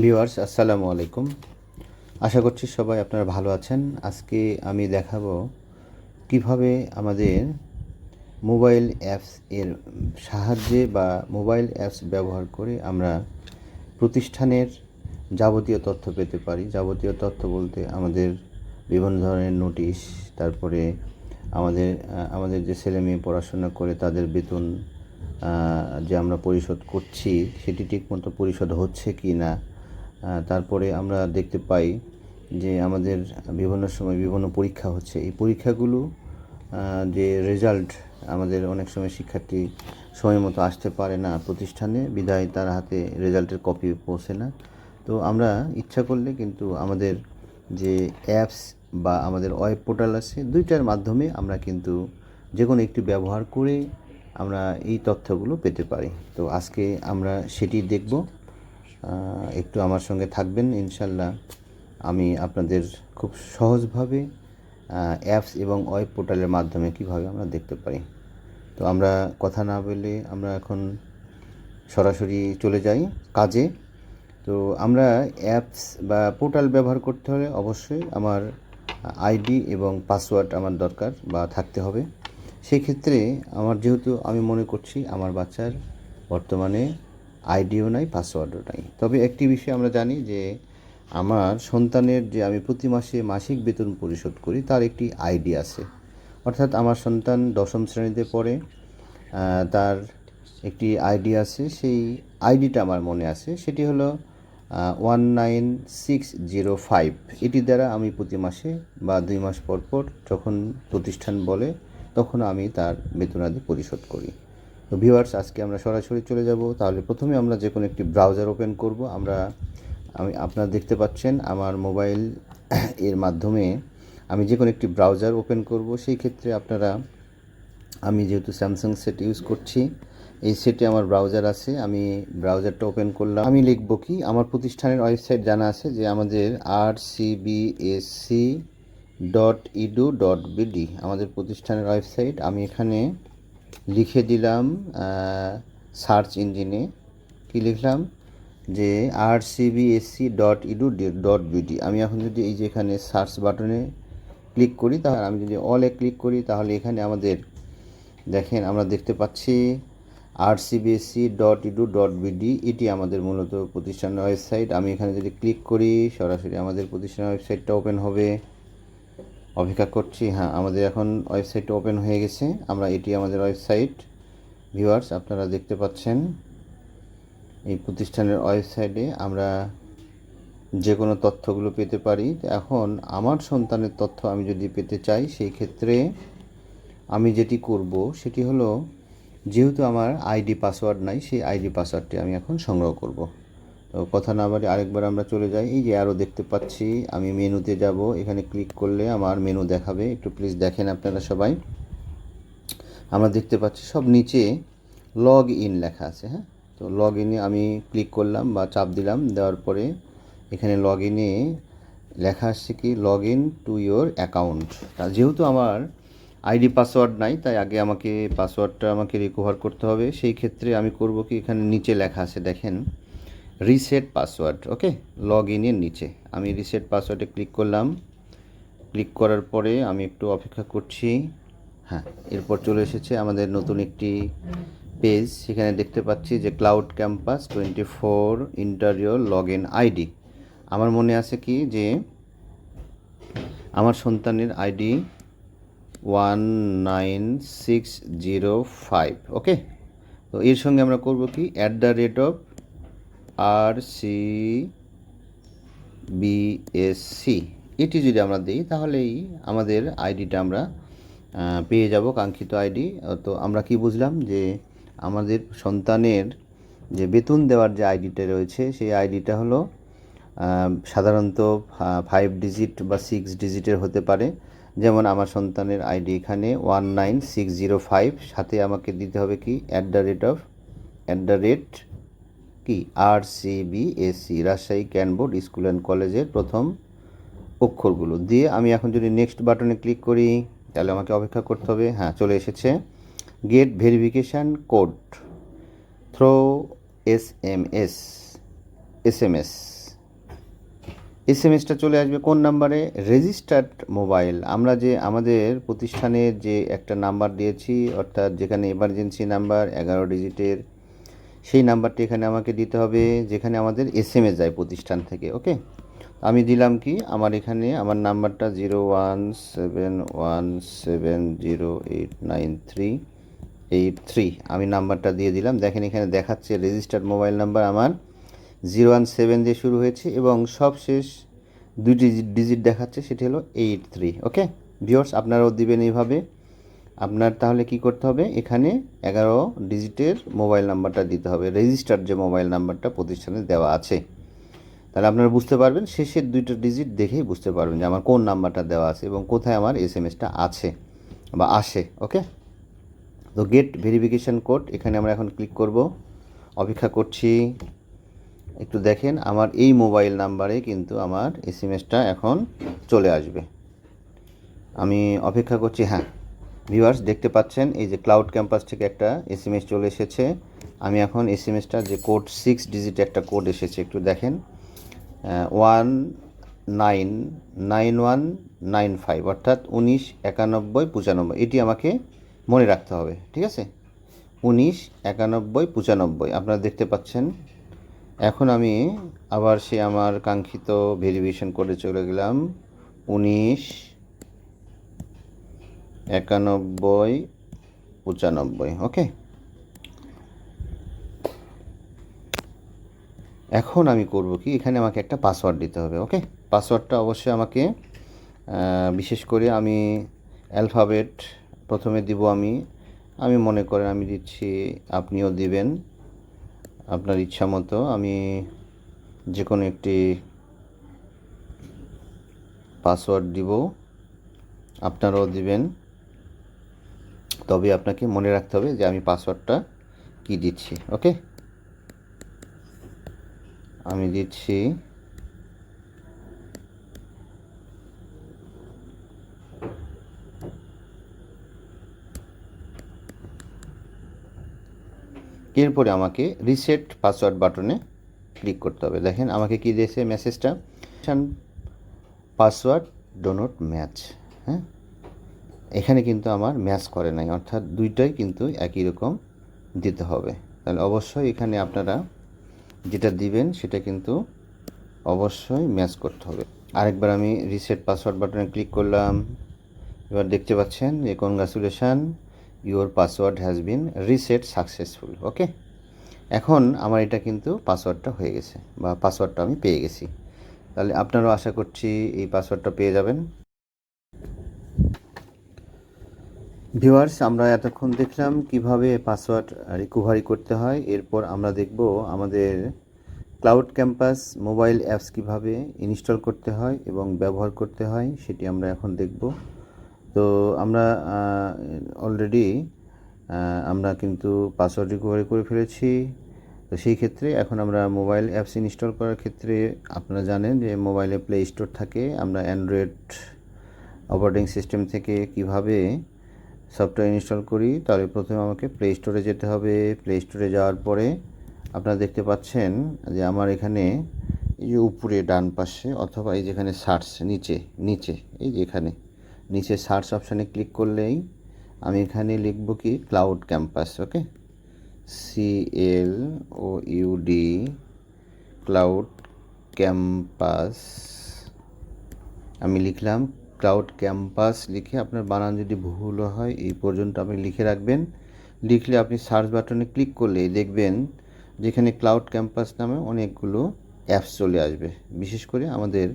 Viewers আসসালামু আলাইকুম। আশা করছি সবাই আপনারা ভালো আছেন। আজকে আমি দেখাবো কিভাবে আমাদের মোবাইল অ্যাপস এর সাহায্যে বা মোবাইল অ্যাপস ব্যবহার করে আমরা প্রতিষ্ঠানের যাবতীয় তথ্য পেতে পারি। যাবতীয় তথ্য বলতে আমাদের বিভিন্ন ধরনের নোটিশ, তারপরে আমাদের যে ছেলেমেয়ে পড়াশোনা করে তাদের বেতন যে আমরা পরিশোধ করছি সেটি ঠিকমতো পরিশোধ হচ্ছে কি না, তারপরে আমরা দেখতে পাই যে আমাদের বিভিন্ন সময় বিভিন্ন পরীক্ষা হচ্ছে। এই পরীক্ষাগুলো যে রেজাল্ট, আমাদের অনেক সময় শিক্ষার্থী সময় মতো আসতে পারে না প্রতিষ্ঠানে, বিধায় তার হাতে রেজাল্টের কপি পৌঁছে না। তো আমরা ইচ্ছা করলে কিন্তু আমাদের যে অ্যাপস বা আমাদের ওয়েব পোর্টাল আছে, দুইটার মাধ্যমে আমরা কিন্তু যে কোনো একটি ব্যবহার করে আমরা এই তথ্যগুলো পেতে পারি। তো আজকে আমরা সেটি দেখব। একটু আমার সঙ্গে থাকবেন ইনশাল্লাহ। আমি আপনাদের খুব সহজভাবে অ্যাপস এবং ওয়েব পোর্টালের মাধ্যমে কিভাবে আমরা দেখতে পারি। তো আমরা কথা না বলে আমরা এখন সরাসরি চলে যাই কাজে। তো আমরা অ্যাপস বা পোর্টাল ব্যবহার করতে হলে অবশ্যই আমার আইডি এবং পাসওয়ার্ড আমার দরকার বা থাকতে হবে। সেই ক্ষেত্রে যেহেতু আমি মনে করছি আমার বাচ্চার বর্তমানে আইডিও নাই, পাসওয়ার্ডও নাই। তবে একটি বিষয় আমরা জানি যে আমার সন্তানের যে আমি প্রতি মাসে মাসিক বেতন পরিশোধ করি তার একটি আইডি আছে। অর্থাৎ আমার সন্তান 10ম শ্রেণীতে পড়ে, তার একটি আইডি আছে। সেই আইডিটা আমার মনে আছে, সেটি হলো 19605। এটি দ্বারা আমি প্রতি মাসে বা 2 মাস পর পর যখন প্রতিষ্ঠান বলে তখন আমি তার বেতনাদি পরিশোধ করি। তো ভিউয়ার্স, আজকে আমরা সরাসরি চলে যাব। তাহলে প্রথমে আমরা যে কোনো একটি ব্রাউজার ওপেন করব। আপনারা দেখতে পাচ্ছেন আমার মোবাইল এর মাধ্যমে আমি যে কোনো একটি ব্রাউজার ওপেন করব। সেই ক্ষেত্রে আমি যেহেতু স্যামসাং সেট ইউজ করছি, এই সেটে আমার ব্রাউজার আছে। আমি ব্রাউজারটা ওপেন করলাম। আমি লিখব কি, আমার প্রতিষ্ঠানের ওয়েবসাইট জানা আছে যে আমাদের rcbsc.edu.bd আমাদের প্রতিষ্ঠানের ওয়েবসাইট। আমি এখানে লিখে দিলাম সার্চ ইঞ্জিনে, কি লিখলাম যে rcbsc.edu.bd। আমি এখন যদি এই যে এখানে সার্চ বাটনে ক্লিক করি, তাহলে আমি যদি অলে ক্লিক করি তাহলে এখানে আমাদের দেখেন, আমরা দেখতে পাচ্ছি rcbsc.edu.bd। এটি আমাদের মূলত প্রতিষ্ঠানের ওয়েবসাইট। আমি এখানে যদি ক্লিক করি সরাসরি আমাদের প্রতিষ্ঠানের ওয়েবসাইটটা ওপেন হবে। অপেক্ষা করছি। হ্যাঁ, আমাদের এখন ওয়েবসাইটটা ওপেন হয়ে গেছে। এটি আমাদের ওয়েবসাইট। ভিউয়ার্স, আপনারা দেখতে পাচ্ছেন এই প্রতিষ্ঠানের ওয়েবসাইটে আমরা যে কোনো তথ্যগুলো পেতে পারি। এখন আমার সন্তানের তথ্য আমি যদি পেতে চাই, সেই ক্ষেত্রে আমি যেটি করব সেটি হলো, যেহেতু আমার আইডি পাসওয়ার্ড নাই, সেই আইডি পাসওয়ার্ডটি আমি এখন সংগ্রহ করব। তো কথা না বাড়ি আরেকবার আমরা চলে যাই। এই যে আরও দেখতে পাচ্ছি, আমি মেনুতে যাব। এখানে ক্লিক করলে আমার মেনু দেখাবে। একটু প্লিজ দেখেন আপনারা সবাই। আমরা দেখতে পাচ্ছি সব নিচে লগ ইন লেখা আছে। হ্যাঁ, তো লগ ইনে আমি ক্লিক করলাম বা চাপ দিলাম। দেওয়ার পরে এখানে লগ ইনে লেখা আসছে কি, log in to your account. যেহেতু আমার আইডি পাসওয়ার্ড নাই, তাই আগে পাসওয়ার্ডটা আমাকে রিকভার করতে হবে। সেই ক্ষেত্রে আমি করব কি, এখানে নিচে লেখা আছে দেখেন, রিসেট পাসওয়ার্ড। ওকে, লগ ইনের নিচে আমি রিসেট পাসওয়ার্ডে ক্লিক করলাম। ক্লিক করার পরে আমি একটু অপেক্ষা করছি। হ্যাঁ, এরপর চলে এসেছে আমাদের নতুন একটি পেজ। সেখানে দেখতে পাচ্ছি যে cloud campus 24 interior log in ID. আমার মনে আছে কি যে আমার সন্তানের আইডি 19605। ওকে, তো এর সঙ্গে আমরা করব কি, @rcbsc এটি যদি আমরা দিই তাহলেই আমাদের আইডিটা আমরা পেয়ে যাব, কাঙ্ক্ষিত আইডি। তো আমরা কি বুঝলাম যে আমাদের সন্তানের যে বেতন দেওয়ার যে আইডিটা রয়েছে, সেই আইডিটা হলো সাধারণত 5 ডিজিট বা 6 ডিজিটের হতে পারে। যেমন আমার সন্তানের আইডি এখানে 19605, সাথে আমাকে দিতে হবে কি, কি, rcbsc রাজশাহী ক্যানবোর্ড স্কুল অ্যান্ড কলেজের প্রথম অক্ষরগুলো দিয়ে আমি এখন যদি নেক্সট বাটনে ক্লিক করি তাহলে আমাকে অপেক্ষা করতে হবে। হ্যাঁ, চলে এসেছে, get verification code through SMS. এসএমএসটা চলে আসবে কোন নাম্বারে? Registered mobile. আমরা যে আমাদের প্রতিষ্ঠানের যে একটা নাম্বার দিয়েছি, অর্থাৎ যেখানে এমার্জেন্সি নাম্বার 11 ডিজিটের, সেই নাম্বারটি এখানে আমাকে দিতে হবে, যেখানে আমাদের এসএমএস যায় প্রতিষ্ঠান থেকে। ওকে, আমি দিলাম কি, আমার এখানে আমার নাম্বারটা 0171708938 আমি নাম্বারটা দিয়ে দিলাম। দেখেন এখানে দেখাচ্ছে রেজিস্টার্ড মোবাইল নাম্বার আমার 017 দিয়ে শুরু হয়েছে এবং সবশেষ দুইটি ডিজিট দেখাচ্ছে, সেটি হলো 83। ওকে ভিউয়ার্স, আপনারাও দিবেন এইভাবে। আপনার তাহলে কি করতে হবে, এখানে 11 ডিজিটের মোবাইল নাম্বারটা দিতে হবে, রেজিস্টার্ড যে মোবাইল নাম্বারটা প্রতিষ্ঠানে দেওয়া আছে। তাহলে আপনারা বুঝতে পারবেন, শেষের দুইটা ডিজিট দেখেই বুঝতে পারবেন যে আমার কোন নাম্বারটা দেওয়া আছে এবং কোথায় আমার এসএমএসটা আছে বা আসে। ওকে, তো গেট ভেরিফিকেশান কোড, এখানে আমরা এখন ক্লিক করব। অপেক্ষা করছি, একটু দেখেন আমার এই মোবাইল নাম্বারে কিন্তু আমার এসএমএসটা এখন চলে আসবে। আমি অপেক্ষা করছি। হ্যাঁ ভিউয়ার্স, দেখতে পাচ্ছেন এই যে ক্লাউড ক্যাম্পাস থেকে একটা এসএমএস চলে এসেছে। আমি এখন এসএমএসটা যে কোড 6 ডিজিট একটা কোড এসেছে, একটু দেখেন, 199195, অর্থাৎ 199195, এটি আমাকে মনে রাখতে হবে। ঠিক আছে, 199195 আপনারা দেখতে পাচ্ছেন। এখন আমি আবার সে আমার কাঙ্ক্ষিত ভেরিফিকেশন কোডে চলে গেলাম, 199195। ওকে, এখন আমি করব কি, এখানে আমাকে একটা পাসওয়ার্ড দিতে হবে। ওকে, পাসওয়ার্ডটা অবশ্যই আমাকে বিশেষ করে আমি অ্যালফাবেট প্রথমে দিব। আমি মনে করেন আমি দিচ্ছি, আপনিও দিবেন আপনার ইচ্ছা মতো। আমি যে কোনো একটি পাসওয়ার্ড দিব, আপনারাও দিবেন, তবে আপনাকে মনে রাখতে হবে যে আমি পাসওয়ার্ডটা কি দিচ্ছি। ওকে, আমি দিচ্ছি এরপরে আমাকে রিসেট পাসওয়ার্ড বাটনে ক্লিক করতে হবে। দেখেন আমাকে কি দিয়েছে মেসেজটা, পাসওয়ার্ড ডো নট ম্যাচ। হ্যাঁ, এখানে কিন্তু আমার ম্যাচ করে নাই, অর্থাৎ দুইটাই কিন্তু একই রকম দিতে হবে। তাহলে অবশ্যই এখানে আপনারা যেটা দিবেন সেটা কিন্তু অবশ্যই ম্যাচ করতে হবে। আরেকবার আমি রিসেট পাসওয়ার্ড বাটনে ক্লিক করলাম। এবার দেখতে পাচ্ছেন যে congratulation, your password has been reset successful. Okay, এখন আমার এটা কিন্তু পাসওয়ার্ডটা হয়ে গেছে বা পাসওয়ার্ডটা আমি পেয়ে গেছি। তাহলে আপনারাও আশা করছি এই পাসওয়ার্ডটা পেয়ে যাবেন। ভিউয়ার্স, আমরা এতক্ষণ দেখলাম কিভাবে পাসওয়ার্ড রিকভারি করতে হয়। এরপর আমরা দেখব আমাদের ক্লাউড ক্যাম্পাস মোবাইল অ্যাপস কিভাবে ইনস্টল করতে হয় এবং ব্যবহার করতে হয়, সেটি আমরা এখন দেখব। তো আমরা অলরেডি আমরা কিন্তু পাসওয়ার্ড রিকভারি করে ফেলেছি। তো সেই ক্ষেত্রে এখন আমরা মোবাইল অ্যাপস ইনস্টল করার ক্ষেত্রে আপনারা জানেন যে মোবাইলে প্লে স্টোর থাকে। আমরা অ্যান্ড্রয়েড অপারেটিং সিস্টেম থেকে কিভাবে সফটওয়্যার ইনস্টল করি, তাহলে প্রথমে আমাকে প্লে স্টোরে যেতে হবে। প্লে স্টোরে যাওয়ার পরে আপনারা দেখতে পাচ্ছেন যে আমার এখানে এই যে উপরে ডান পাশে, অথবা এই যেখানে সার্চ নিচে নিচে এই যে এখানে নিচে সার্চ অপশানে ক্লিক করলেই আমি এখানে লিখব কি, ক্লাউড ক্যাম্পাস। ওকে, CLOUD ক্লাউড ক্যাম্পাস আমি লিখলাম। ক্লাউড ক্যাম্পাস লিখে আপনার বানান যদি ভুলও হয় এই পর্যন্ত আপনি লিখে রাখবেন। লিখলে আপনি সার্চ বাটনে ক্লিক করলেই দেখবেন যেখানে ক্লাউড ক্যাম্পাস নামে অনেকগুলো অ্যাপস চলে আসবে। বিশেষ করে আমাদের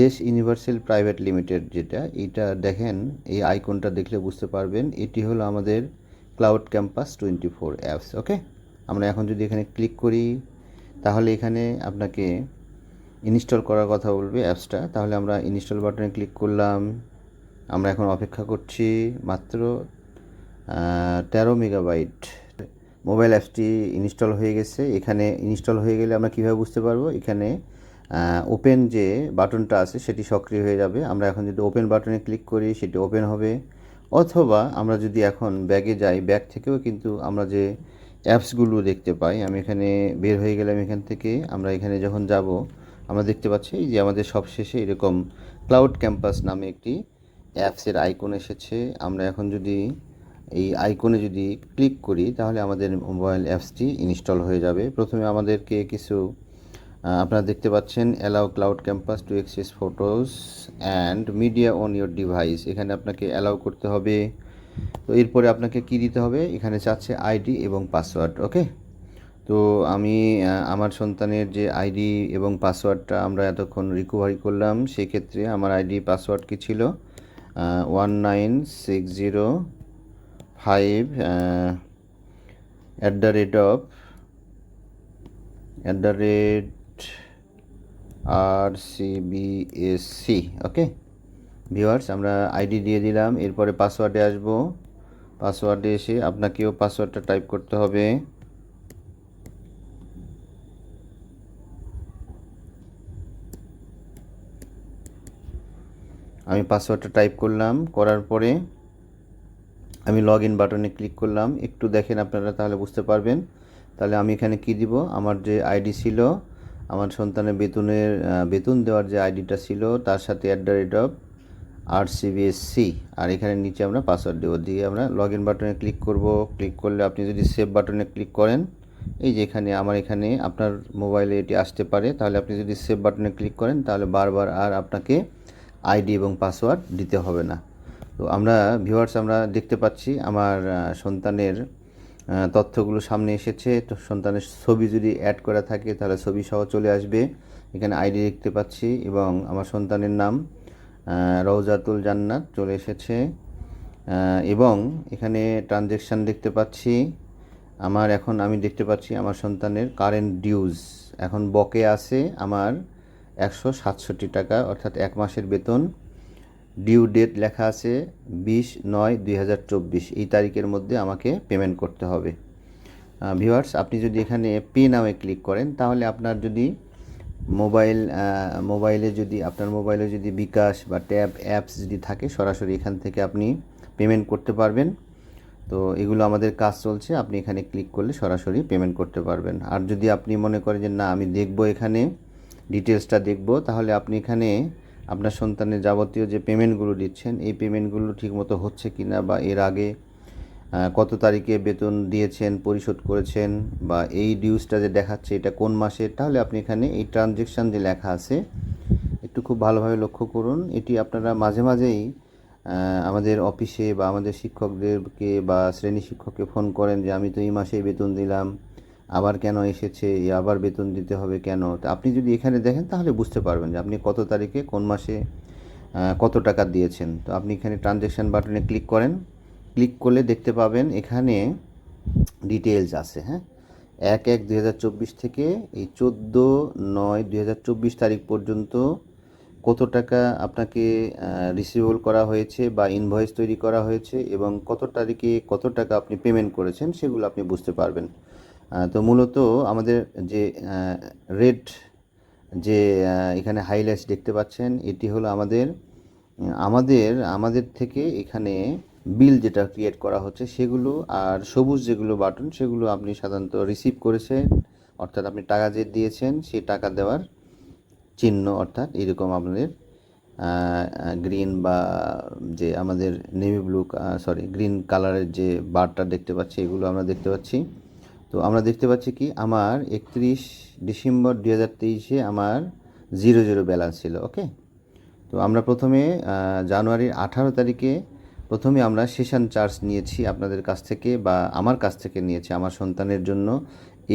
দেশ ইউনিভার্সাল প্রাইভেট লিমিটেড, যেটা এইটা দেখেন, এই আইকনটা দেখলে বুঝতে পারবেন এটি হলো আমাদের ক্লাউড ক্যাম্পাস 24 অ্যাপস। ওকে, আমরা এখন যদি এখানে ক্লিক করি তাহলে এখানে আপনাকে ইনস্টল করার কথা বলবে অ্যাপসটা। তাহলে আমরা ইনস্টল বাটনে ক্লিক করলাম। আমরা এখন অপেক্ষা করছি মাত্র 13 মেগাবাইট। মোবাইল অ্যাপসটি ইনস্টল হয়ে গেছে। এখানে ইনস্টল হয়ে গেলে আমরা কীভাবে বুঝতে পারবো, এখানে ওপেন যে বাটনটা আছে সেটি সক্রিয় হয়ে যাবে। আমরা এখন যদি ওপেন বাটনে ক্লিক করি সেটি ওপেন হবে, অথবা আমরা যদি এখন ব্যাগে যাই, ব্যাগ থেকেও কিন্তু আমরা যে অ্যাপসগুলো দেখতে পাই, আমি এখানে বের হয়ে গেলাম এখান থেকে। আমরা এখানে যখন যাব আমরা দেখতে পাচ্ছি যে আমাদের সবশেষে এরকম ক্লাউড ক্যাম্পাস নামে একটি অ্যাপসের আইকন এসেছে। আমরা এখন যদি এই আইকনে যদি ক্লিক করি তাহলে আমাদের মোবাইল অ্যাপসটি ইনস্টল হয়ে যাবে। প্রথমে আমাদেরকে কিছু আপনারা দেখতে পাচ্ছেন allow cloud campus to access photos and media on your device, এখানে আপনাকে অ্যালাউ করতে হবে। তো এরপরে আপনাকে কি দিতে হবে, এখানে চাচ্ছে আইডি এবং পাসওয়ার্ড। ওকে, তো আমি আমার সন্তানের যে আইডি এবং পাসওয়ার্ডটা আমরা এতক্ষণ রিকভারি করলাম, সেক্ষেত্রে আমার আইডি পাসওয়ার্ড কী ছিল, 19605 @RCBSC। ওকে ভিউয়ার্স, আমরা আইডি দিয়ে দিলাম। এরপরে পাসওয়ার্ডে আসবো। পাসওয়ার্ডে এসে আপনাকেও পাসওয়ার্ডটা টাইপ করতে হবে। আমি পাসওয়ার্ডটা টাইপ করলাম, করার পরে আমি লগ ইন বাটনে ক্লিক করলাম। একটু দেখেন আপনারা, তাহলে বুঝতে পারবেন। তাহলে আমি এখানে কি দিব, আমার যে আইডি ছিল, আমার সন্তানের বেতন দেওয়ার যে আইডিটা ছিল তার সাথে @RCBSC, আর এখানে নিচে আমরা পাসওয়ার্ড দেবো। দিয়ে আমরা লগ ইন বাটনে ক্লিক করব। ক্লিক করলে আপনি যদি সেভ বাটনে ক্লিক করেন, এই যে এখানে এখানে আপনার মোবাইলে এটি আসতে পারে। তাহলে আপনি যদি সেভ বাটনে ক্লিক করেন তাহলে বারবার আর আপনাকে আইডি এবং পাসওয়ার্ড দিতে হবে না। তো আমরা ভিউয়ার্স, আমরা দেখতে পাচ্ছি আমার সন্তানের তথ্যগুলো সামনে এসেছে। তো সন্তানের ছবি যদি অ্যাড করা থাকে তাহলে ছবি সহ চলে আসবে। এখানে আইডি দেখতে পাচ্ছি এবং আমার সন্তানের নাম রওজাতুল জান্নাত চলে এসেছে। এবং এখানে ট্রানজ্যাকশান দেখতে পাচ্ছি। আমি দেখতে পাচ্ছি আমার সন্তানের কারেন্ট ডিউজ এখন বকে আছে আমার 167 টাকা, অর্থাৎ 1 মাসের বেতন। ডিউ ডেট লেখা আছে 20/9/2024, এই তারিখের মধ্যে আমাকে পেমেন্ট করতে হবে। ভিউয়ার্স, আপনি যদি এখানে পে নাওয়ে ক্লিক করেন তাহলে আপনার যদি আপনার মোবাইলে যদি বিকাশ বা ট্যাব অ্যাপস যদি থাকে, সরাসরি এখান থেকে আপনি পেমেন্ট করতে পারবেন। তো এগুলো আমাদের কাজ চলছে, আপনি এখানে ক্লিক করলে সরাসরি পেমেন্ট করতে পারবেন। আর যদি আপনি মনে করেন যে না, আমি দেখব, এখানে ডিটেলসটা দেখব, তাহলে আপনি এখানে আপনার সন্তানের যাবতীয় যে পেমেন্টগুলো দিচ্ছেন, এই পেমেন্টগুলো ঠিকমতো হচ্ছে কি না, বা এর আগে কত তারিখে বেতন দিয়েছেন, পরিশোধ করেছেন, বা এই ডিউজটা যে দেখাচ্ছে এটা কোন মাসের, তাহলে আপনি এখানে এই ট্রানজ্যাকশান যে লেখা আছে, একটু খুব ভালোভাবে লক্ষ্য করুন। এটি আপনারা মাঝে মাঝেই আমাদের অফিসে বা আমাদের শিক্ষকদেরকে বা শ্রেণী শিক্ষককে ফোন করেন যে আমি তো এই মাসেই বেতন দিলাম, আবার কেন এসেছে, আবার বেতন দিতে হবে কেন। তো আপনি যদি এখানে দেখেন তাহলে বুঝতে পারবেন যে আপনি কত তারিখে কোন মাসে কত টাকা দিয়েছেন। তো আপনি এখানে ট্রানজ্যাকশান বাটনে ক্লিক করেন। ক্লিক করলে দেখতে পাবেন এখানে ডিটেলস আছে। হ্যাঁ, 1/1/2024 থেকে এই 14/9/2024 তারিখ পর্যন্ত কত টাকা আপনাকে রিসিভেবল করা হয়েছে বা ইনভয়েস তৈরি করা হয়েছে এবং কত তারিখে কত টাকা আপনি পেমেন্ট করেছেন, সেগুলো আপনি বুঝতে পারবেন। তো মূলত আমাদের যে রেড যে এখানে হাইলাইটস দেখতে পাচ্ছেন, এটি হলো আমাদের থেকে এখানে বিল যেটা ক্রিয়েট করা হচ্ছে সেগুলো, আর সবুজ যেগুলো বাটন সেগুলো আপনি সাধারণত রিসিভ করেছেন, অর্থাৎ আপনি টাকা যে দিয়েছেন সেই টাকা দেওয়ার চিহ্ন, অর্থাৎ এরকম আপনাদের গ্রিন বা যে আমাদের নেভি ব্লু গ্রিন কালারের যে বারটা দেখতে পাচ্ছি, এগুলো আমরা দেখতে পাচ্ছি। তো আমরা দেখতে পাচ্ছি কি আমার 31 ডিসেম্বর 2023 আমার 00 ব্যালেন্স ছিল। ওকে, তো আমরা প্রথমে জানুয়ারির 18 তারিখে প্রথমে আমরা সেশন চার্জ নিয়েছি আপনাদের কাছ থেকে, বা আমার কাছ থেকে নিয়েছি আমার সন্তানের জন্য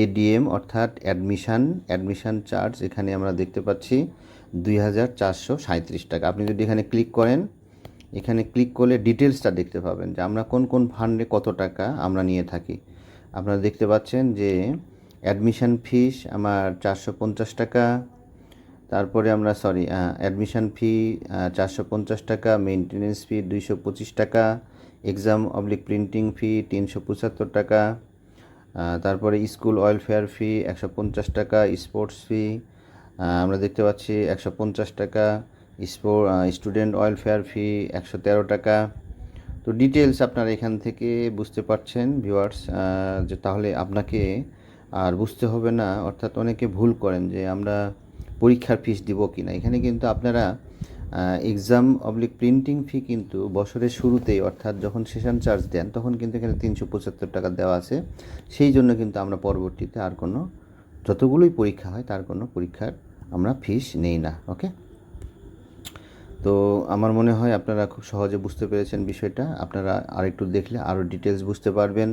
এডিএম, অর্থাৎ অ্যাডমিশন চার্জ। এখানে আমরা দেখতে পাচ্ছি 2437 টাকা। আপনি যদি এখানে ক্লিক করেন, এখানে ক্লিক করলে ডিটেলসটা দেখতে পাবেন যে আমরা কোন কোন ফান্ডে কত টাকা আমরা নিয়ে থাকি। আপনারা দেখতে পাচ্ছেন যে অ্যাডমিশন ফিস আমার 450 টাকা, তারপরে আমরা অ্যাডমিশন ফি 450 টাকা, মেনটেনেন্স ফি 225 টাকা, এক্সাম/প্রিন্টিং ফি 375 টাকা, তারপরে স্কুল ওয়েলফেয়ার ফি 150 টাকা, স্পোর্টস ফি আমরা দেখতে পাচ্ছি 150 টাকা, স্টুডেন্ট ওয়েলফেয়ার ফি 113 টাকা। তো ডিটেলস আপনারা এখান থেকে বুঝতে পারছেন ভিউয়ার্স, যে তাহলে আপনাকে আর বুঝতে হবে না। অর্থাৎ অনেকে ভুল করেন যে আমরা পরীক্ষার ফিস দিব কি না। এখানে কিন্তু আপনারা এক্সাম অবলিক প্রিন্টিং ফি কিন্তু বছরের শুরুতেই, অর্থাৎ যখন সেশন চার্জ দেন তখন কিন্তু এখানে 375 টাকা দেওয়া আছে। সেই জন্য কিন্তু আমরা পরবর্তীতে আর কোনো, যতগুলোই পরীক্ষা হয় তার কোনো পরীক্ষার আমরা ফিস নেই না। ওকে, তো আমার মনে হয় আপনারা খুব সহজে বুঝতে পেরেছেন বিষয়টা। আপনারা আরেকটু দেখলে আরও ডিটেলস বুঝতে পারবেন।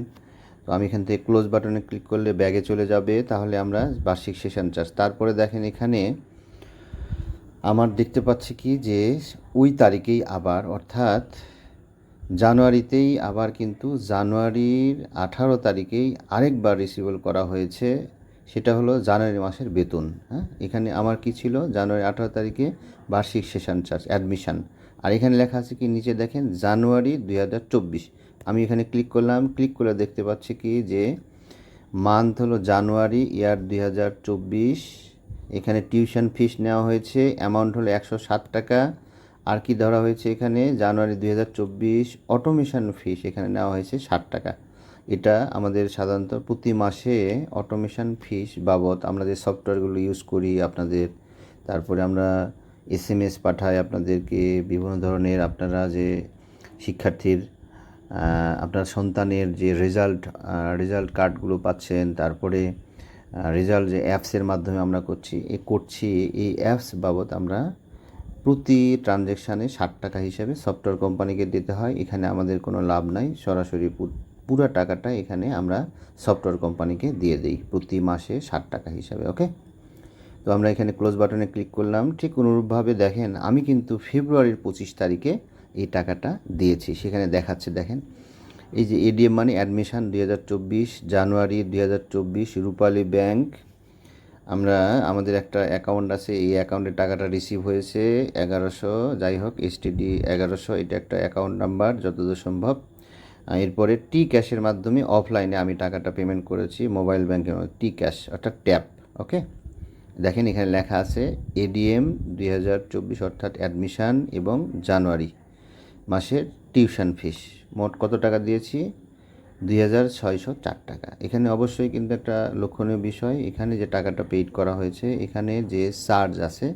তো আমি এখান থেকে ক্লোজ বাটনে ক্লিক করলে ব্যাগে চলে যাবে, তাহলে আমরা বার্ষিক সেশন চার্জ। তারপরে দেখেন এখানে আমার দেখতে পাচ্ছি কি যে ওই তারিখেই আবার, অর্থাৎ জানুয়ারিতেই আবার কিন্তু জানুয়ারির 18 তারিখেই আরেকবার রিসিভেল করা হয়েছে। সেটা হলো জানুয়ারি মাসের বেতন। হ্যাঁ, এখানে আমার কি ছিল, জানুয়ারি 18 তারিখে বার্ষিক সেশন চার্জ অ্যাডমিশান। আর এখানে লেখা আছে কি নিচে দেখেন জানুয়ারি 2024। আমি এখানে ক্লিক করলাম, ক্লিক করে দেখতে পাচ্ছি কি যে মান্থ হলো জানুয়ারি, ইয়ার 2024। এখানে টিউশন ফিস নেওয়া হয়েছে, অ্যামাউন্ট হলো 107 টাকা। আর কি ধরা হয়েছে এখানে, জানুয়ারি 2024 অটোমেশন ফিস এখানে নেওয়া হয়েছে 60 টাকা। এটা আমাদের সাধারণত প্রতি মাসে অটোমেশন ফিস বাবদ আমরা যে সফটওয়্যারগুলো ইউজ করি আপনাদের, তারপরে আমরা SMS পাঠাই আপনাদেরকে বিভিন্ন ধরনের, আপনারা যে শিক্ষার্থীর আপনার সন্তানের যে রেজাল্ট কার্ডগুলো পাচ্ছেন, তারপরে রেজাল্ট যে অ্যাপসের মাধ্যমে আমরা করছি এই অ্যাপস বাবদ আমরা প্রতি ট্রানজ্যাকশানে 60 টাকা হিসাবে সফটওয়্যার কোম্পানিকে দিতে হয়। এখানে আমাদের কোনো লাভ নাই, সরাসরি পুরো টাকাটা এখানে আমরা সফটওয়্যার কোম্পানিকে দিয়ে দিই প্রতি মাসে 60 টাকা হিসাবে। ওকে, তো আমরা এখানে ক্লোজ বাটনে ক্লিক করলাম। ঠিক অনুরূপভাবে দেখেন আমি কিন্তু ফেব্রুয়ারির 25 তারিখে এই টাকাটা দিয়েছি। সেখানে দেখাচ্ছে দেখেন এই যে এডিএম মানি অ্যাডমিশান 2024, জানুয়ারি 2024, রূপালী ব্যাংক। আমাদের একটা অ্যাকাউন্ট আছে, এই অ্যাকাউন্টে টাকাটা রিসিভ হয়েছে 1100, যাই হোক STD 1100, এটা একটা অ্যাকাউন্ট নাম্বার যতদূর সম্ভব। এরপরে টি ক্যাশের মাধ্যমে অফলাইনে আমি টাকাটা পেমেন্ট করেছি, মোবাইল ব্যাংকের টি ক্যাশ অর্থাৎ ট্যাপ। ওকে, দেখেন এখানে লেখা আছে এডিএম 2024 অর্থাৎ অ্যাডমিশান এবং জানুয়ারি মাসের টিউশন ফিস মোট কত টাকা দিয়েছি, 2604 টাকা। এখানে অবশ্যই কিন্তু একটা লক্ষণীয় বিষয়, এখানে যে টাকাটা পেইড করা হয়েছে এখানে যে চার্জ আছে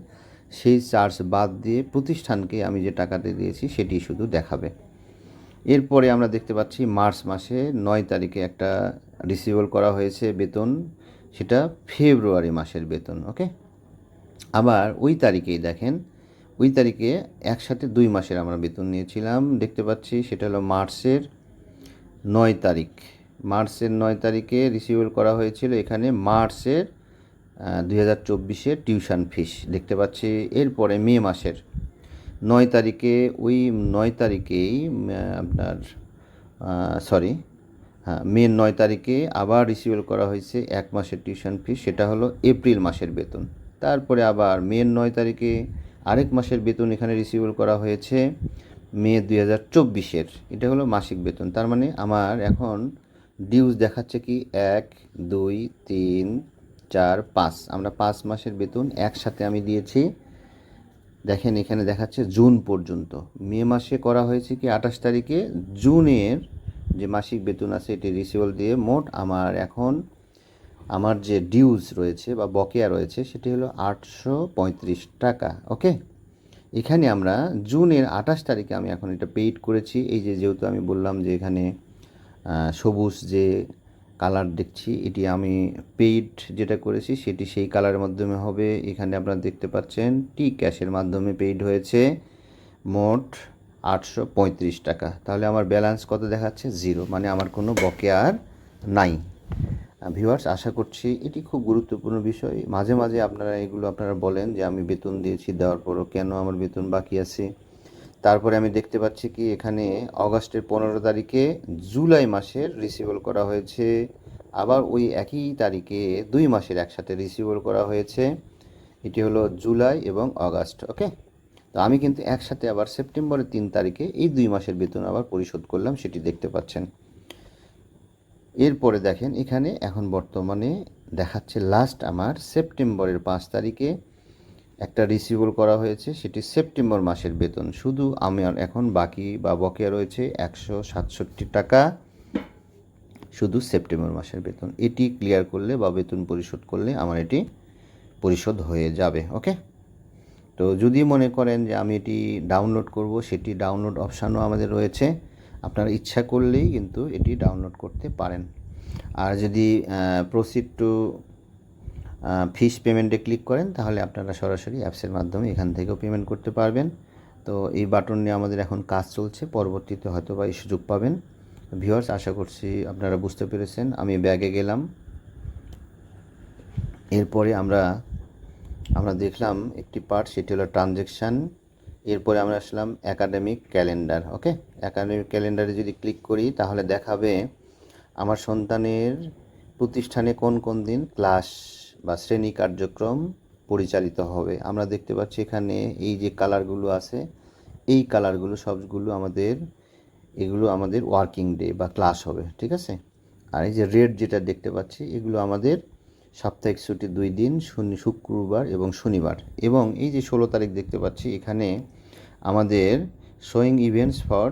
সেই চার্জ বাদ দিয়ে প্রতিষ্ঠানকে আমি যে টাকাটা দিয়েছি সেটি শুধু দেখাবে। এরপরে আমরা দেখতে পাচ্ছি মার্চ মাসে 9 তারিখে একটা রিসিভেল করা হয়েছে বেতন, সেটা ফেব্রুয়ারি মাসের বেতন। ওকে, আবার ওই তারিখেই দেখেন, ওই তারিখে একসাথে 2 মাসের আমরা বেতন নিয়েছিলাম। দেখতে পাচ্ছি সেটা হলো মার্চের 9 তারিখ। মার্চের 9 তারিখে রিসিভেল করা হয়েছিল এখানে মার্চের 2024-এর টিউশন ফিস দেখতে পাচ্ছি। এরপরে মে মাসের 9 তারিখে, ওই 9 তারিখেই আপনার মে 9 তারিখে আবার রিসিভেল করা হয়েছে 1 মাসের টিউশন ফিস, সেটা হলো এপ্রিল মাসের বেতন। তারপরে আবার মে 9 তারিখে আরেক মাসের বেতন এখানে রিসিভেল করা হয়েছে মে 2024-এর, এটা হলো মাসিক বেতন। তার মানে আমার এখন ডিউজ দেখাচ্ছে কি 1 2 3 4 5, আমরা 5 মাসের বেতন একসাথে আমি দিয়েছি। দেখেন এখানে দেখাচ্ছে জুন পর্যন্ত। মে মাসে করা হয়েছে কি 28 তারিখে, জুনের যে মাসিক বেতন আছে এটি রিসিভেল দিয়ে মোট আমার যে ডিউজ রয়েছে বা বকেয়া রয়েছে সেটি হলো 835 টাকা। ওকে, এখানে আমরা জুনের 28 তারিখে আমি এখন এটা পেইড করেছি। এই যে যেহেতু আমি বললাম যে এখানে সবুজ যে কালার দেখছি এটি আমি পেইড যেটা করেছি সেটি সেই কালারের মাধ্যমে হবে। এখানে আপনারা দেখতে পাচ্ছেন টি ক্যাশের মাধ্যমে পেইড হয়েছে মোট 835 টাকা। তাহলে আমার ব্যালেন্স কত দেখাচ্ছে, 0, মানে আমার কোনো বকেয়া আর নাই। ভিউয়ার্স, আশা করছি এটি খুব গুরুত্বপূর্ণ বিষয়। মাঝে মাঝে আপনারা বলেন যে আমি বেতন দিয়েছি, দেওয়ার পরও কেন আমার বেতন বাকি আছে। তারপরে আমি দেখতে পাচ্ছি কি এখানে অগাস্টের 15 তারিখে জুলাই মাসের রিসিভেল করা হয়েছে, আবার ওই একই তারিখে 2 মাসের একসাথে রিসিভেল করা হয়েছে, এটি হলো জুলাই এবং অগাস্ট। ওকে, তো আমি কিন্তু একসাথে আবার সেপ্টেম্বরের 3 তারিখে এই 2 মাসের বেতন আবার পরিশোধ করলাম, সেটি দেখতে পাচ্ছেন। এরপরে দেখেন এখানে এখন বর্তমানে দেখাচ্ছে লাস্ট আমার সেপ্টেম্বরের 5 তারিখে একটা রিসিভেল করা হয়েছে, সেটি সেপ্টেম্বর মাসের বেতন। শুধু আমার এখন বাকি বা বকেয়া রয়েছে 167 টাকা, শুধু সেপ্টেম্বর মাসের বেতন। এটি ক্লিয়ার করলে বা বেতন পরিশোধ করলে আমার এটি পরিশোধ হয়ে যাবে। ওকে, তো যদি মনে করেন যে আমি এটি ডাউনলোড করব, সেটি ডাউনলোড অপশানও আমাদের রয়েছে। আপনারা ইচ্ছা করলেই কিন্তু এটি ডাউনলোড করতে পারেন। আর যদি প্রসিড টু ফিস পেমেন্টে ক্লিক করেন, তাহলে আপনারা সরাসরি অ্যাপসের মাধ্যমে এখান থেকেও পেমেন্ট করতে পারবেন। তো এই বাটন নিয়ে আমাদের এখন কাজ চলছে, পরবর্তীতে হয়তো বা এই সুযোগ পাবেন। ভিউয়ার্স, আশা করছি আপনারা বুঝতে পেরেছেন। আমি ব্যাগে গেলাম, এরপরে আমরা দেখলাম একটি পার্ট, সেটি হলো ট্রানজ্যাকশান। এরপরে আমরা আসলাম একাডেমিক ক্যালেন্ডার। ওকে, একাডেমিক ক্যালেন্ডারে যদি ক্লিক করি, তাহলে দেখাবে আমার সন্তানের প্রতিষ্ঠানে কোন কোন দিন ক্লাস বা শ্রেণী কার্যক্রম পরিচালিত হবে। আমরা দেখতে পাচ্ছি এখানে এই যে কালারগুলো আছে, এই কালারগুলো সবগুলো এগুলো আমাদের ওয়ার্কিং ডে বা ক্লাস হবে, ঠিক আছে। আর এই যে রেড যেটা দেখতে পাচ্ছি, এগুলো আমাদের সাপ্তাহিক ছুটি 2 দিন, শুক্রবার এবং শনিবার। এবং এই যে 16 তারিখ দেখতে পাচ্ছি, এখানে আমাদের শোয়িং ইভেন্টস ফর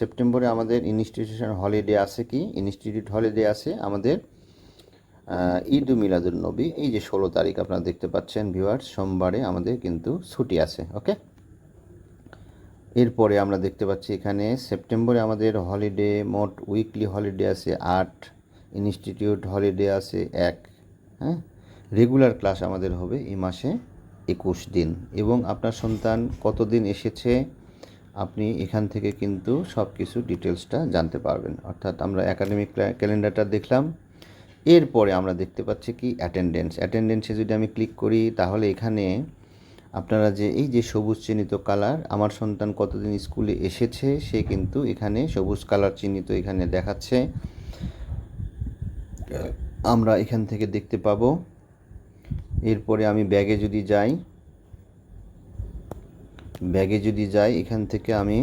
সেপ্টেম্বরে আমাদের ইনস্টিটিউশন হলিডে আছে, কি ইনস্টিটিউট হলিডে আছে আমাদের ঈদ মিলাদুন নবী। এই যে 16 তারিখ আপনারা দেখতে পাচ্ছেন ভিউয়ার্স, সোমবারে আমাদের কিন্তু ছুটি আছে। ওকে, এরপরে আমরা দেখতে পাচ্ছি এখানে সেপ্টেম্বরে আমাদের হলিডে, মোট উইকলি হলিডে আছে 8, ইনস্টিটিউট হলিডে আছে 1। হ্যাঁ, রেগুলার ক্লাস আমাদের হবে এই মাসে 21 দিন। এবং আপনার সন্তান কতদিন এসেছে, আপনি এখান থেকে কিন্তু সব কিছু ডিটেলসটা জানতে পারবেন। অর্থাৎ আমরা একাডেমিক ক্যালেন্ডারটা দেখলাম। এরপরে আমরা দেখতে পাচ্ছি কি অ্যাটেন্ডেন্সে যদি আমি ক্লিক করি, তাহলে এখানে আপনারা যে এই যে সবুজ চিহ্নিত কালার, আমার সন্তান কতদিন স্কুলে এসেছে, সে কিন্তু এখানে সবুজ কালার চিহ্নিত এখানে দেখাচ্ছে, আমরা এখান থেকে দেখতে পাবো। এরপরে আমি ব্যাগে যদি যাই, এখান থেকে আমি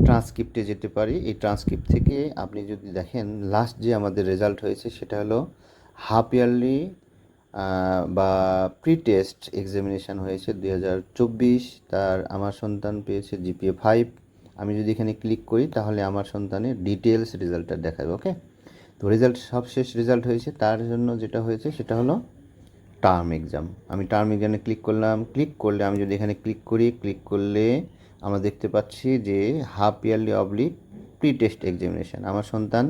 ট্রান্সক্রিপ্টে যেতে পারি। এই ট্রান্সক্রিপ্ট থেকে আপনি যদি দেখেন, লাস্ট যে আমাদের রেজাল্ট হয়েছে সেটা হলো হাফ ইয়ারলি বা প্রি টেস্ট এক্সামিনেশান হয়েছে 2024। তার আমার সন্তান পেয়েছে জিপিএ 5। আমি যদি এখানে ক্লিক করি, তাহলে আমার সন্তানের ডিটেলস রেজাল্টটা দেখাবে। ওকে, তো সবশেষ রেজাল্ট হয়েছে, তার জন্য যেটা হয়েছে সেটা হলো টার্ম এক্সাম। আমি টার্ম এক্সামে ক্লিক করলাম। ক্লিক করলে আমি যদি এখানে ক্লিক করলে আমরা দেখতে পাচ্ছি যে half yearly oblique pre test examination. আমার সন্তান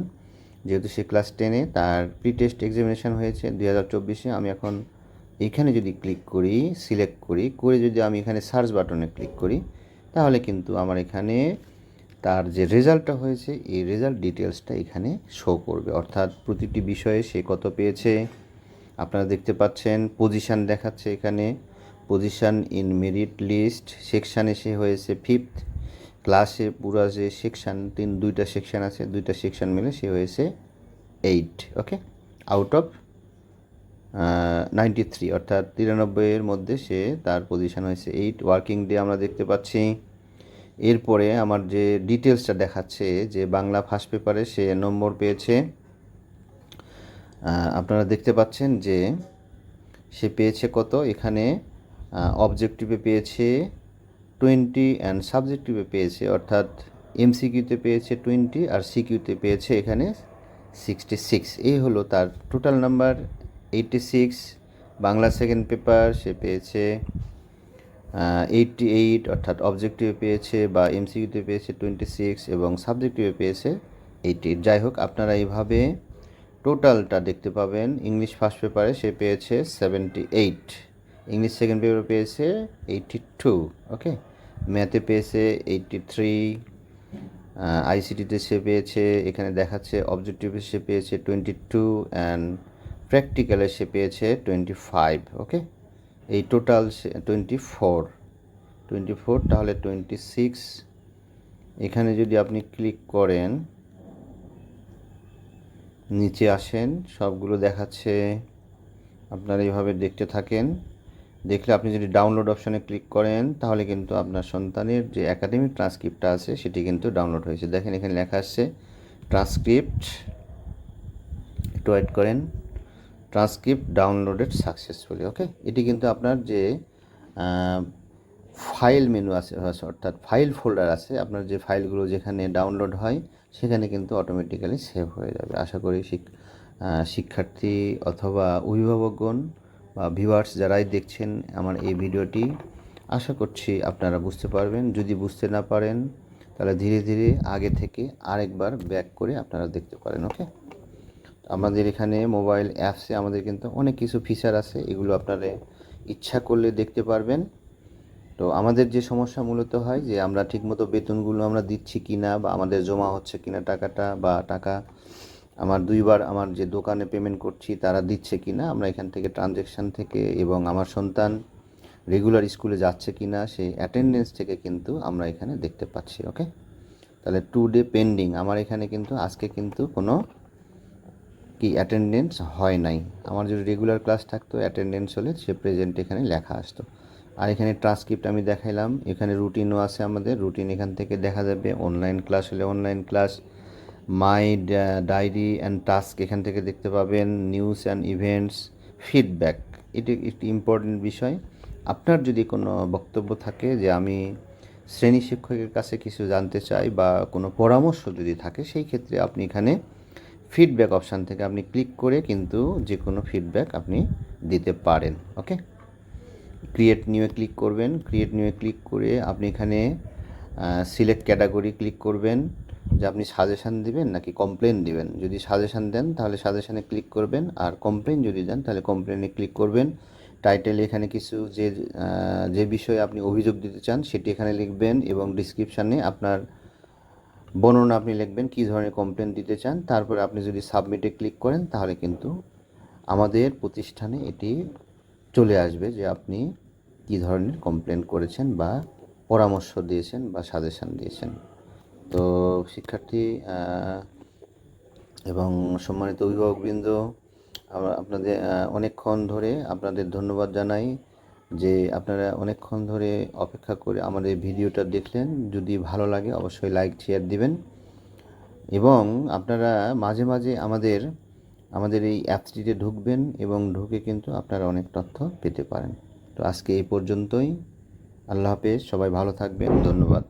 যেহেতু সে ক্লাস 10-এ, তার প্রি টেস্ট এক্সামিনেশান হয়েছে 2024-এ। আমি এখন এখানে যদি ক্লিক করি, সিলেক্ট করে যদি আমি এখানে সার্চ বাটনে ক্লিক করি, তাহলে কিন্তু আমার এখানে তার যে রেজাল্টটা হয়েছে, এই রেজাল্ট ডিটেলসটা এখানে শো করবে। অর্থাৎ প্রতিটি বিষয়ে সে কত পেয়েছে আপনারা দেখতে পাচ্ছেন। পজিশান দেখাচ্ছে এখানে, পজিশান ইন মেরিট লিস্ট। সেকশানে সে হয়েছে 5th, ক্লাসে পুরো যে সেকশান 2টা সেকশান আছে, 2টা সেকশান মিলে সে হয়েছে 8। ওকে, আউট অফ 93, অর্থাৎ 93-এর মধ্যে সে তার পজিশান হয়েছে 8। ওয়ার্কিং ডে আমরা দেখতে পাচ্ছি। এরপরে আমার যে ডিটেলসটা দেখাচ্ছে যে বাংলা ফার্স্ট পেপারে সে নম্বর পেয়েছে, আপনারা দেখতে পাচ্ছেন যে সে পেয়েছে কত। এখানে অবজেক্টিভে পেয়েছে 20 অ্যান্ড সাবজেক্টিভে পেয়েছে, অর্থাৎ এমসিকিউতে পেয়েছে 20 আর সিকিউতে পেয়েছে এখানে 66। এই হলো তার total number 86। Bangla second paper সে পেয়েছে 88, অর্থাৎ অবজেক্টিভে পেয়েছে বা এমসিকিউতে পেয়েছে 26 এবং সাবজেক্টিভে পেয়েছে 88। যাই হোক, আপনারা এইভাবে টোটালটা দেখতে পাবেন। ইংলিশ ফার্স্ট পেপারে সে পেয়েছে 78, ইংলিশ সেকেন্ড পেপারে পেয়েছে 82। ওকে, ম্যাথে পেয়েছে 83, আইসিটিতে সে পেয়েছে, এখানে দেখাচ্ছে অবজেক্টিভে সে পেয়েছে 22 অ্যান্ড প্র্যাকটিক্যালে সে পেয়েছে 25। ওকে, এই টোটাল 24, তাহলে 26। এখানে যদি আপনি ক্লিক করেন, নিচে আসেন, সবগুলো দেখাচ্ছে। আপনারা এইভাবে দেখতে থাকেন। দেখলে আপনি যদি ডাউনলোড অপশানে ক্লিক করেন, তাহলে কিন্তু আপনার সন্তানের যে একাডেমিক ট্রান্সক্রিপ্টটা আছে সেটি কিন্তু ডাউনলোড হয়েছে। দেখেন এখানে লেখা আসছে ট্রান্সক্রিপ্ট, একটু ওয়েট করেন, ট্রান্সক্রিপ্ট ডাউনলোডেড সাকসেসফুলি। ওকে, এটি কিন্তু আপনার যে ফাইল মেনু আছে, অর্থাৎ ফাইল ফোল্ডার আছে, আপনার যে ফাইলগুলো যেখানে ডাউনলোড হয় সেখানে কিন্তু অটোমেটিক্যালি সেভ হয়ে যাবে। আশা করি শিক্ষার্থী অথবা অভিভাবকগণ বা ভিউয়ার্স যারাই দেখছেন আমার এই ভিডিওটি, আশা করছি আপনারা বুঝতে পারবেন। যদি বুঝতে না পারেন তাহলে ধীরে ধীরে আগে থেকে আরেকবার ব্যাক করে আপনারা দেখতে পারেন। ওকে, আমাদের এখানে মোবাইল অ্যাপসে আমাদের কিন্তু অনেক কিছু ফিচার আছে, এগুলো আপনারা ইচ্ছা করলে দেখতে পারবেন। তো আমাদের যে সমস্যা মূলত হয় যে আমরা ঠিকমতো বেতনগুলো আমরা দিচ্ছি কি না, বা আমাদের জমা হচ্ছে কিনা টাকাটা, বা টাকা আমার দুইবার আমার যে দোকানে পেমেন্ট করছি তারা দিচ্ছে কি না, আমরা এখান থেকে ট্রানজ্যাকশান থেকে, এবং আমার সন্তান রেগুলার স্কুলে যাচ্ছে কি না সেই অ্যাটেন্ডেন্স থেকে কিন্তু আমরা এখানে দেখতে পাচ্ছি। ওকে, তাহলে 2 ডে পেন্ডিং, আমার এখানে কিন্তু আজকে কিন্তু কোনো অ্যাটেন্ডেন্স হয় নাই। আমার যদি রেগুলার ক্লাস থাকতো অ্যাটেন্ডেন্স হলে সে প্রেজেন্ট এখানে লেখা আসতো। আর এখানে ট্রান্সক্রিপ্ট আমি দেখাইলাম, এখানে রুটিনও আছে, আমাদের রুটিন এখান থেকে দেখা যাবে। অনলাইন ক্লাস হলে online class, my diary and task এখান থেকে দেখতে পাবেন, নিউজ অ্যান্ড ইভেন্টস, ফিডব্যাক। এটি একটি ইম্পর্টেন্ট বিষয়। আপনার যদি কোনো বক্তব্য থাকে যে আমি শ্রেণী শিক্ষকের কাছে কিছু জানতে চাই, বা কোনো পরামর্শ যদি থাকে, সেই ক্ষেত্রে আপনি এখানে ফিডব্যাক অপশান থেকে আপনি ক্লিক করে কিন্তু যে কোনো ফিডব্যাক আপনি দিতে পারেন। ওকে, ক্রিয়েট নিউয়ে ক্লিক করবেন, ক্রিয়েট নিউয়ে ক্লিক করে আপনি এখানে সিলেক্ট ক্যাটাগরি ক্লিক করবেন যে আপনি সাজেশান দিবেন নাকি কমপ্লেন দিবেন। যদি সাজেশান দেন তাহলে সাজেশানে ক্লিক করবেন, আর কমপ্লেন যদি দেন তাহলে কমপ্লেনে ক্লিক করবেন। টাইটেল এখানে কিছু যে বিষয়ে আপনি অভিযোগ দিতে চান সেটি এখানে লিখবেন, এবং ডিসক্রিপশানে আপনার বর্ণনা আপনি লিখবেন কী ধরনের কমপ্লেন দিতে চান। তারপরে আপনি যদি সাবমিটে ক্লিক করেন তাহলে কিন্তু আমাদের প্রতিষ্ঠানে এটি চলে আসবে যে আপনি কী ধরনের কমপ্লেন করেছেন, বা পরামর্শ দিয়েছেন, বা সাজেশান দিয়েছেন। তো শিক্ষার্থী এবং সম্মানিত অভিভাবকবৃন্দ, আপনাদের অনেকক্ষণ ধরে আপনাদের ধন্যবাদ জানাই যে আপনারা অনেকক্ষণ ধরে অপেক্ষা করে আমাদের ভিডিওটা দেখলেন। যদি ভালো লাগে অবশ্যই লাইক শেয়ার দিবেন, এবং আপনারা মাঝে মাঝে আমাদের এই অ্যাপসটিতে ঢুকবেন, এবং ঢুকে কিন্তু আপনারা অনেক তথ্য পেতে পারেন। তো আজকে এই পর্যন্তই। আল্লাহ হাফেজ, সবাই ভালো থাকবেন, ধন্যবাদ।